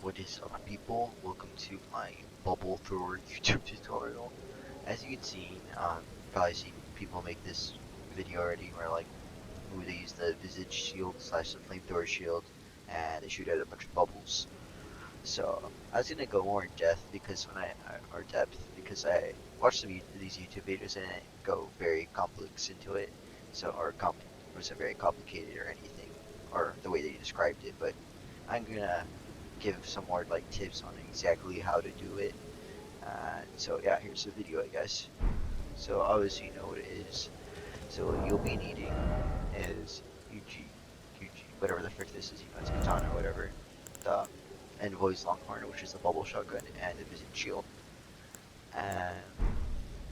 What is up, people? Welcome to my bubble thrower YouTube tutorial. As you can see, probably seen people make this video already where ooh, they use the visage shield slash the flamethrower shield and they shoot out a bunch of bubbles. So I was gonna go more in depth because I watched some of these YouTube videos and it go very complex into it. Wasn't very complicated or anything, or the way they described it. But I'm gonna give some more tips on exactly how to do it. So yeah, here's the video, I guess. So obviously you know what it is. So what you'll be needing is whatever the frick this is. It's katana or whatever. The Envoy's Longhorn, which is the bubble shotgun, and the Visage Shield.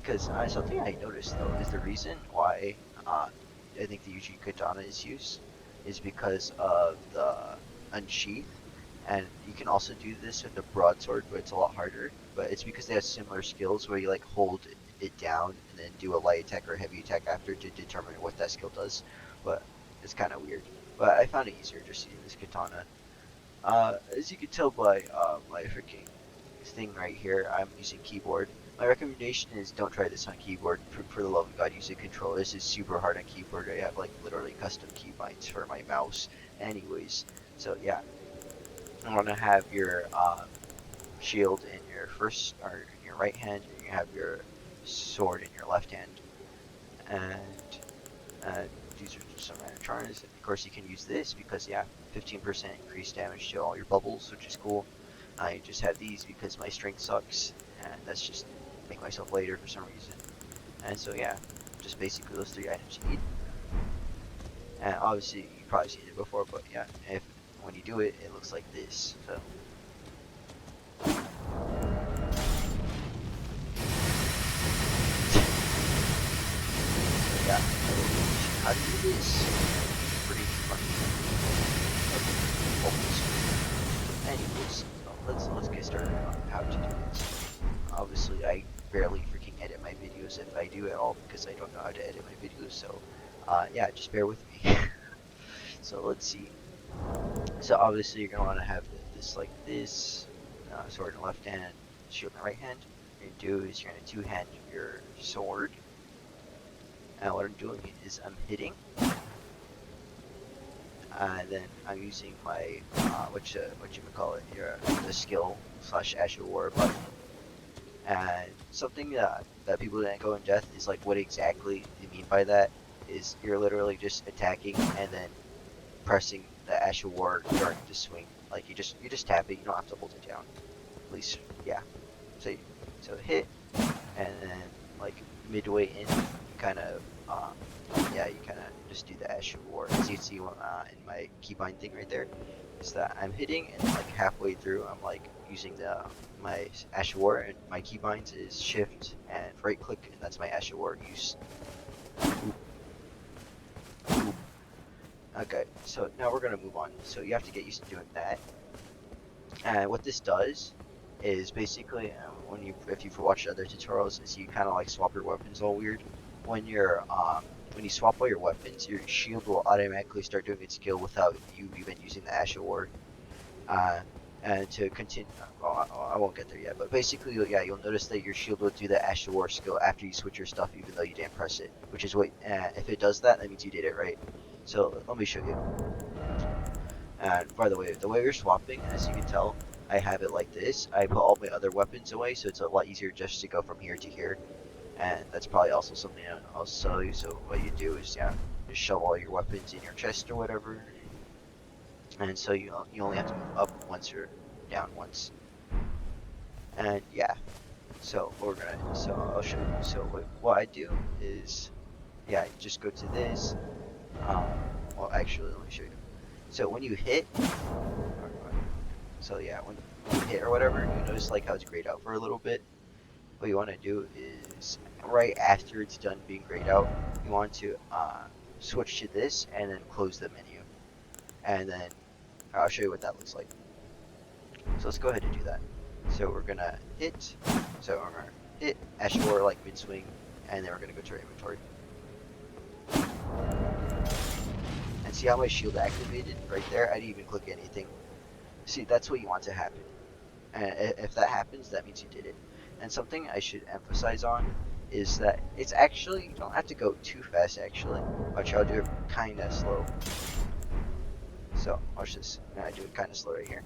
Because something I noticed though is the reason why I think the UG katana is used is because of the unsheath, and you can also do this with the broadsword, but it's a lot harder. But it's because they have similar skills where you hold it down and then do a light attack or heavy attack after to determine what that skill does. But it's kind of weird. But I found it easier just using this katana. As you can tell by my freaking thing right here, I'm using keyboard. My recommendation is don't try this on keyboard. For the love of God, use a controller. This is super hard on keyboard. I have literally custom keybinds for my mouse. Anyways, so yeah, you want to have your shield in your in your right hand, and you have your sword in your left hand. And these are just some random charms. Of course, you can use this because 15% increased damage to all your bubbles, which is cool. I just have these because my strength sucks, and that's just make myself later for some reason. And so yeah, just basically those three items you need. And obviously you've probably seen it before, but yeah, when you do it, it looks like this. So yeah, how to do this? Pretty fun. Anyways, so let's get started on how to do this. Obviously, I barely freaking edit my videos if I do at all because I don't know how to edit my videos. So yeah, just bear with me. So let's see. So obviously you're gonna want to have this like this, sword in the left hand, shield in the right hand. What you're gonna do is you're gonna two-hand your sword, and what I'm doing is I'm hitting, and then I'm using my what you call it, the skill slash Asher War button. And something that people didn't go in depth is what exactly they mean by that is you're literally just attacking and then pressing the Asher War during the swing. You just tap it. You don't have to hold it down. At least, yeah. So hit, and then midway in, you kind of just do the Asher War. As you can see in my keybind thing right there, is that I'm hitting and halfway through I'm using my Asher War, and my keybinds is shift and right click, and that's my Asher War use. Okay, so now we're gonna move on. So you have to get used to doing that. And what this does is basically, if you've watched other tutorials, is you kind of swap your weapons all weird. When you swap all your weapons, your shield will automatically start doing its skill without you even using the Asher War. And to continue, I won't get there yet, but basically, yeah, you'll notice that your shield will do the Asher War skill after you switch your stuff, even though you didn't press it. Which is what, if it does that, that means you did it right. So let me show you. And by the way we're swapping, as you can tell, I have it like this. I put all my other weapons away, so it's a lot easier just to go from here to here. And that's probably also something I'll show you. So what you do is, just shove all your weapons in your chest or whatever. And so you only have to move up once or down once. And yeah, so I'll show you. So what I do is, you just go to this. Well, actually, let me show you. So when you hit, so yeah, when you hit or whatever, you notice how it's grayed out for a little bit. What you want to do is right after it's done being grayed out, you want to switch to this and then close the menu, and then I'll show you what that looks like. So let's go ahead and do that. So we're gonna hit, Asher War mid swing, and then we're gonna go to our inventory. And see how my shield activated right there? I didn't even click anything. See, that's what you want to happen. And if that happens, that means you did it. And something I should emphasize on is that it's actually, you don't have to go too fast actually. Watch, I'll do it kind of slow. So, watch this. I do it kind of slow right here.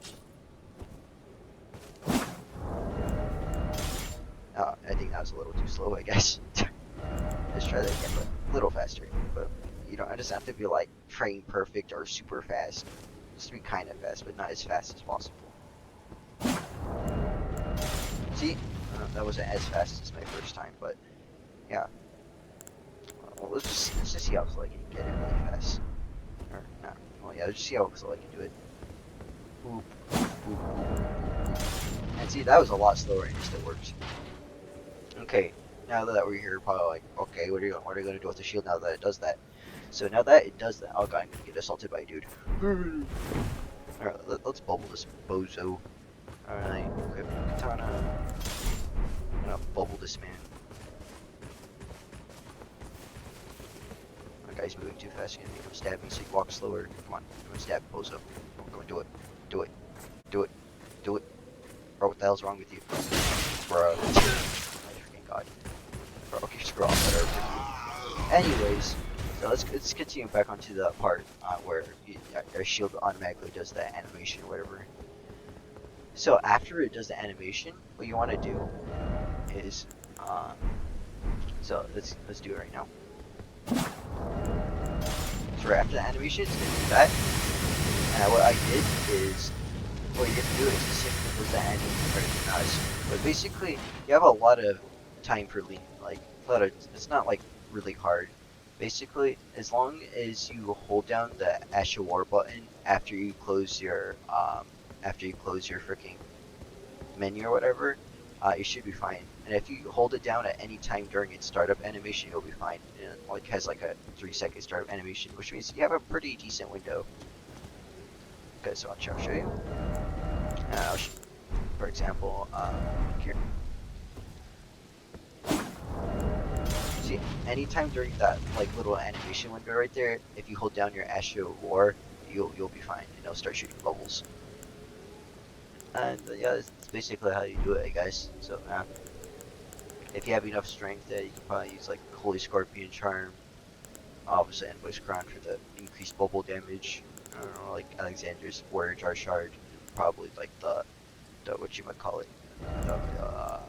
I think that was a little too slow, I guess. Let's try that again, but a little faster. But you know, it doesn't have to be like frame perfect or super fast. Just be kind of fast, but not as fast as possible. See, that wasn't as fast as my first time, but yeah. Well, let's just see how slow I can get it really fast. Or not. Well, yeah, let's just see how slow I can do it. Boop, boop, boop, boop, boop. And see, that was a lot slower and it still works. Okay, now that we're here, probably like, okay, what are you gonna do with the shield now that it does that? So now that it does that, oh god, I'm gonna get assaulted by a dude. Alright, let's bubble this bozo. Alright, equip katana. I'm gonna bubble this man. That guy's moving too fast, he's gonna make him stab me, so you walk slower. Come on, come on, stab bozo. Come on, do it. Do it. Do it. Do it. Bro, what the hell's wrong with you? Bro. Oh my freaking god. Bro, okay, screw off, whatever. Anyways, so let's continue back onto the part where your shield automatically does that animation or whatever. So after it does the animation, what you want to do is, so let's do it right now. So right after the animation, it's gonna do that. And what I did is, what you have to do is the same thing as the animation does. But basically, you have a lot of time for lean. Like, it's not like really hard. Basically, as long as you hold down the Asha War button after you close your freaking menu or whatever, you should be fine. And if you hold it down at any time during its startup animation, you'll be fine. And it like has like a 3-second startup animation, which means you have a pretty decent window. Okay, so I'll show you. For example, here. See, anytime during that like little animation window right there, if you hold down your Asha War, you'll be fine. And it'll start shooting bubbles. And yeah, that's basically how you do it, guys. So if you have enough strength, you can probably use like Holy Scorpion Charm, obviously Envoy's Crown for the increased bubble damage. I don't know, like Alexander's Warrior Jar Shard, probably like the what you might call it.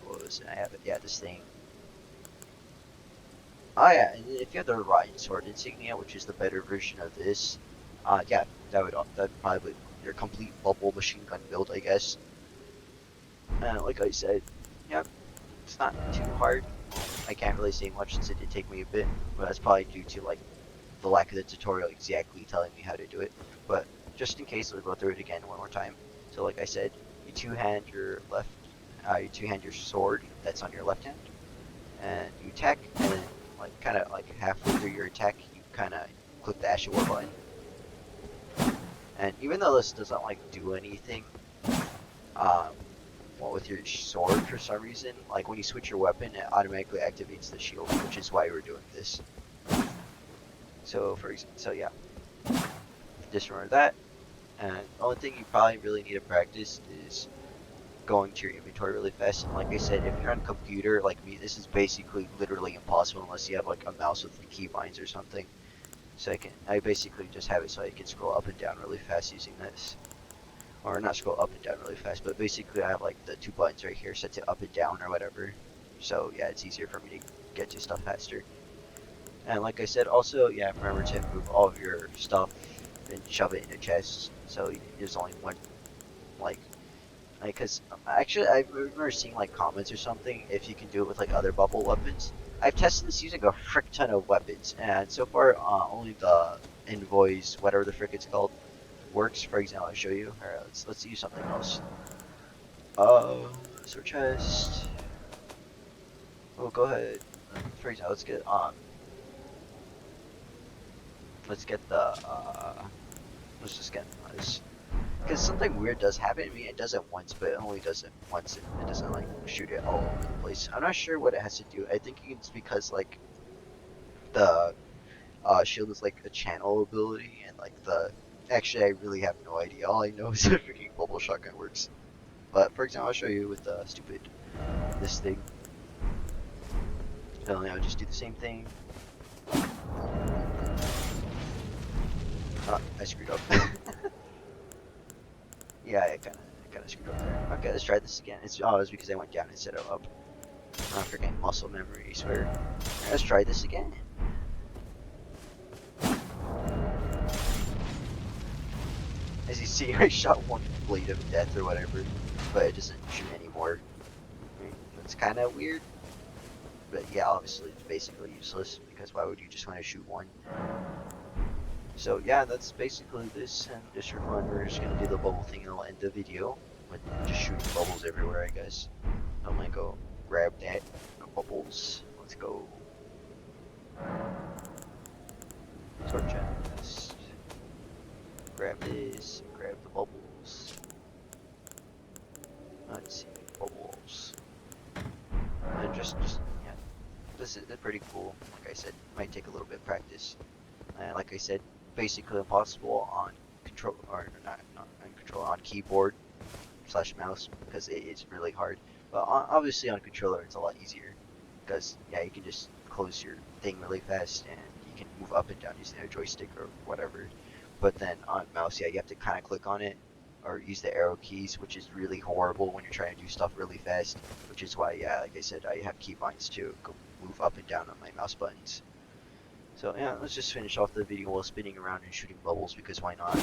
What was it? I have it. Yeah, this thing. Oh yeah, and if you have the Rotten Sword Insignia, which is the better version of this, yeah, that'd probably be your complete bubble machine gun build, I guess. And like I said, yeah, it's not too hard. I can't really say much since it did take me a bit, but that's probably due to like the lack of the tutorial exactly telling me how to do it. But just in case, we'll go through it again one more time. So like I said, you two-hand your your sword that's on your left hand, and you attack, and then like kind of like halfway through your attack, you kind of click the Asha War button. And even though this doesn't like do anything, well, with your sword for some reason, like when you switch your weapon, it automatically activates the shield, which is why we're doing this. So yeah, just remember that. And the only thing you probably really need to practice is going to your inventory really fast. And like I said, if you're on a computer like me, this is basically literally impossible unless you have like a mouse with the keybinds or something. So I basically just have it so I can scroll up and down really fast using this. Or not scroll up and down really fast, but basically I have like the 2 buttons right here set to up and down or whatever. So yeah, it's easier for me to get to stuff faster. And like I said, also, yeah, remember to move all of your stuff and shove it in a chest. So there's only one, cause actually I remember seeing like comments or something if you can do it with like other bubble weapons. I've tested this using a frick ton of weapons, and so far only the Envoys, whatever the frick it's called, works. For example, I'll show you. Alright, let's use something else. Sword chest. Oh, go ahead. For example, let's get the let's just get this. Because something weird does happen to me. It does it once, but it only does it once. It doesn't like shoot it all over the place. I'm not sure what it has to do. I think it's because like the shield is like a channel ability, and like the Actually, I really have no idea. All I know is that freaking bubble shotgun works. But for example, I'll show you with stupid this thing. So I'll just do the same thing. Oh, I screwed up. Yeah, I kind of screwed up there. Okay, let's try this again. It's because I went down instead of up. I'm freaking muscle memory, I swear. Right, let's try this again. As you see, I shot one blade of death or whatever, but it doesn't shoot anymore. I mean, that's kind of weird. But yeah, obviously it's basically useless because why would you just want to shoot one? So yeah, that's basically this, and just for fun, we're just gonna do the bubble thing, and I'll end the video with just shooting bubbles everywhere, I guess. I'm gonna go grab that bubbles. Let's go. Sword chest. Grab this. Grab the bubbles. Let's see, bubbles. And just yeah, this is pretty cool. Like I said, might take a little bit of practice. And like I said, basically impossible on control or not on control on keyboard slash mouse because it's really hard. But obviously on controller it's a lot easier because yeah, you can just close your thing really fast and you can move up and down using a joystick or whatever. But then on mouse, yeah, you have to kind of click on it or use the arrow keys, which is really horrible when you're trying to do stuff really fast. Which is why, yeah, like I said, I have keybinds to go move up and down on my mouse buttons. So yeah, let's just finish off the video while spinning around and shooting bubbles because why not?